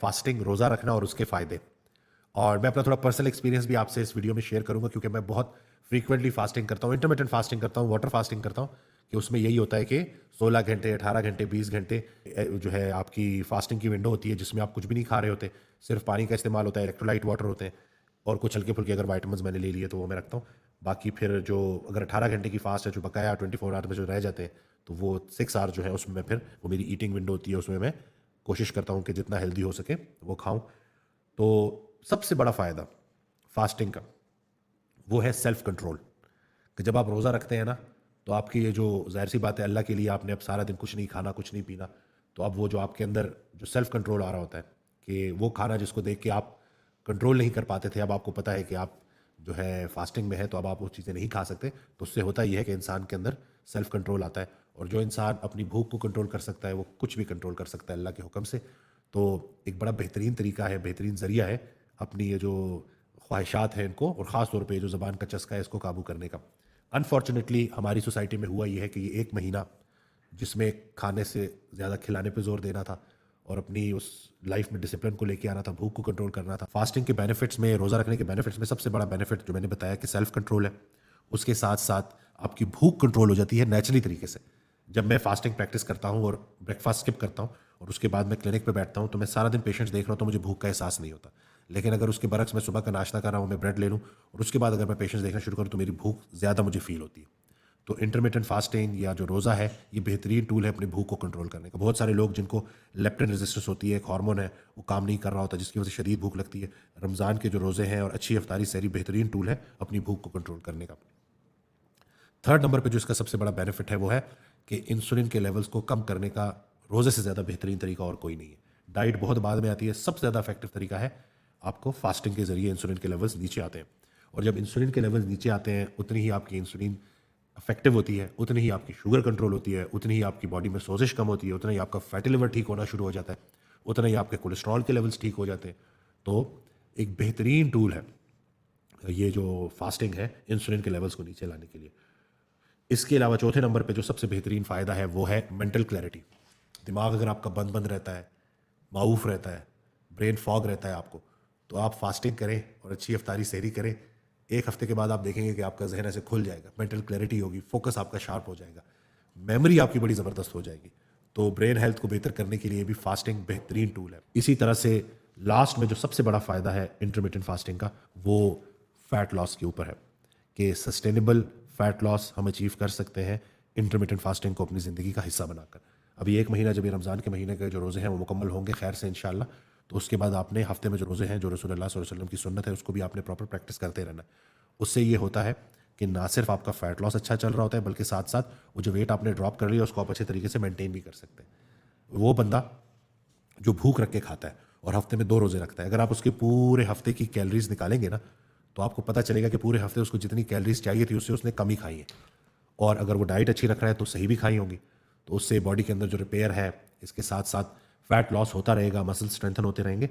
Fasting, रोज़ा रखना और उसके फ़ायदे। और मैं अपना थोड़ा पर्सनल एक्सपीरियंस भी आपसे इस वीडियो में शेयर करूंगा, क्योंकि मैं बहुत फ्रीक्वेंटली फास्टिंग करता हूँ, इंटरमिटेंट फास्टिंग करता हूँ, वाटर फास्टिंग करता हूँ, कि उसमें यही होता है कि 16 घंटे, 18 घंटे, 20 घंटे जो है आपकी फास्टिंग की विंडो होती है, जिसमें आप कुछ भी नहीं खा रहे होते, सिर्फ पानी का इस्तेमाल होता है, इलेक्ट्रोलाइट वाटर होते हैं, और कुछ हल्के फुल्के अगर वाइटमिन मैंने ले लिए तो वो मैं रखता हूँ। बाकी फिर जो अगर 18 घंटे की फास्ट है, जो बकाया 24 आवर में जो रह जाते हैं, तो वो 6 आवर जो है उसमें फिर वो मेरी ईटिंग विंडो होती है, उसमें मैं कोशिश करता हूँ कि जितना हेल्दी हो सके वो खाऊं। तो सबसे बड़ा फ़ायदा फास्टिंग का वो है सेल्फ कंट्रोल, कि जब आप रोज़ा रखते हैं ना, तो आपकी ये जो ज़ाहिर सी बात है, अल्लाह के लिए आपने अब सारा दिन कुछ नहीं खाना, कुछ नहीं पीना, तो अब वो जो आपके अंदर जो सेल्फ कंट्रोल आ रहा होता है, कि वो खाना जिसको देख के आप कंट्रोल नहीं कर पाते थे, अब आपको पता है कि आप जो है फास्टिंग में है, तो अब आप वो चीज़ें नहीं खा सकते। तो उससे होता ये है कि इंसान के अंदर सेल्फ कंट्रोल आता है, और जो इंसान अपनी भूख को कंट्रोल कर सकता है, वो कुछ भी कंट्रोल कर सकता है अल्लाह के हुक्म से। तो एक बड़ा बेहतरीन तरीका है, बेहतरीन ज़रिया है अपनी ये जो ख्वाहिशात हैं इनको, और ख़ास तौर पे जो ज़बान का चस्का है इसको काबू करने का। अनफॉर्चुनेटली हमारी सोसाइटी में हुआ ये है कि ये एक महीना जिसमें खाने से ज़्यादा खिलाने पे जोर देना था, और अपनी उस लाइफ में डिसिप्लिन को लेके आना था, भूख को कंट्रोल करना था। फास्टिंग के बेनिफिट्स में, रोज़ा रखने के बेनिफिट्स में सबसे बड़ा बेनिफिट जो मैंने बताया कि सेल्फ कंट्रोल है, उसके साथ साथ आपकी भूख कंट्रोल हो जाती है नेचुरली तरीके से। जब मैं फास्टिंग प्रैक्टिस करता हूँ और ब्रेकफास्ट स्किप करता हूँ और उसके बाद मैं क्लिनिक पे बैठता हूँ, तो मैं सारा दिन पेशेंट्स देख रहा हूँ, तो मुझे भूख का एहसास नहीं होता। लेकिन अगर उसके बरक्स मैं सुबह का नाश्ता कर रहा हूँ, मैं ब्रेड ले लूँ, और उसके बाद अगर मैं पेशेंट्स देखना शुरू करूँ, तो मेरी भूख ज़्यादा मुझे फील होती है। तो इंटरमिटेंट फास्टिंग या जो रोज़ा है, ये बेहतरीन टूल है अपनी भूख को कंट्रोल करने का। बहुत सारे लोग जिनको लेप्टिन रेजिस्टेंस होती है, एक हार्मोन है, वो काम नहीं कर रहा होता, जिसकी वजह से शदीद भूख लगती है। रमज़ान के जो रोज़े हैं और अच्छी अफ्तारी सहरी बेहतरीन टूल है अपनी भूख को कंट्रोल करने का। थर्ड नंबर पे जो इसका सबसे बड़ा बेनिफिट है वो है कि इंसुलिन के लेवल्स को कम करने का रोज़े से ज़्यादा बेहतरीन तरीका और कोई नहीं है। डाइट बहुत बाद में आती है, सबसे ज़्यादा इफेक्टिव तरीका है आपको फास्टिंग के ज़रिए इंसुलिन के लेवल्स नीचे आते हैं। और जब इंसुलिन के लेवल्स नीचे आते हैं, उतनी ही आपकी इंसुलिन इफेक्टिव होती है, उतनी ही आपकी शुगर कंट्रोल होती है, उतनी ही आपकी बॉडी में सोजिश कम होती है, उतना ही आपका फैटी लिवर ठीक होना शुरू हो जाता है, उतना ही आपके कोलेस्ट्रॉल के लेवल्स ठीक हो जाते हैं। तो एक बेहतरीन टूल है ये जो फास्टिंग है इंसुलिन के लेवल्स को नीचे लाने के लिए। इसके अलावा चौथे नंबर पे जो सबसे बेहतरीन फ़ायदा है वो है मेंटल क्लैरिटी। दिमाग अगर आपका बंद बंद रहता है, माऊफ रहता है, ब्रेन फॉग रहता है आपको, तो आप फास्टिंग करें और अच्छी अफ्तारी सहरी करें, एक हफ्ते के बाद आप देखेंगे कि आपका जहन ऐसे खुल जाएगा, मेंटल क्लैरिटी होगी, फोकस आपका शार्प हो जाएगा, मेमोरी आपकी बड़ी ज़बरदस्त हो जाएगी। तो ब्रेन हेल्थ को बेहतर करने के लिए भी फास्टिंग बेहतरीन टूल है। इसी तरह से लास्ट में जो सबसे बड़ा फ़ायदा है इंटरमिटेंट फास्टिंग का, वो फ़ैट लॉस के ऊपर है, कि सस्टेनेबल फ़ैट लॉस हम अचीव कर सकते हैं इंटरमिटेंट फास्टिंग को अपनी ज़िंदगी का हिस्सा बनाकर। अभी एक महीना जब ये रमज़ान के महीने के जो रोज़े हैं वो मुकम्मल होंगे खैर से इंशाल्लाह, तो उसके बाद आपने हफ्ते में जो रोज़े हैं, जो रसूलुल्लाह सल्लल्लाहु अलैहि वसल्लम की सुन्नत है, उसको भी आपने प्रॉपर प्रैक्टिस करते रहना है। उससे ये होता है कि ना सिर्फ आपका फ़ैट लॉस अच्छा चल रहा होता है, बल्कि साथ साथ वो जो वेट आपने ड्रॉप कर लिया उसको आप अच्छे तरीके से मेंटेन भी कर सकते हैं। वो बंदा जो भूख रख के खाता है और हफ्ते में 2 रोज़े रखता है, अगर आप उसके पूरे हफ्ते की कैलोरीज निकालेंगे ना, तो आपको पता चलेगा कि पूरे हफ्ते उसको जितनी कैलोरीज चाहिए थी उससे उसने कम ही खाई है। और अगर वो डाइट अच्छी रख रहा है तो सही भी खाई होंगी, तो उससे बॉडी के अंदर जो रिपेयर है, इसके साथ साथ फैट लॉस होता रहेगा, मसल स्ट्रेंथन होते रहेंगे।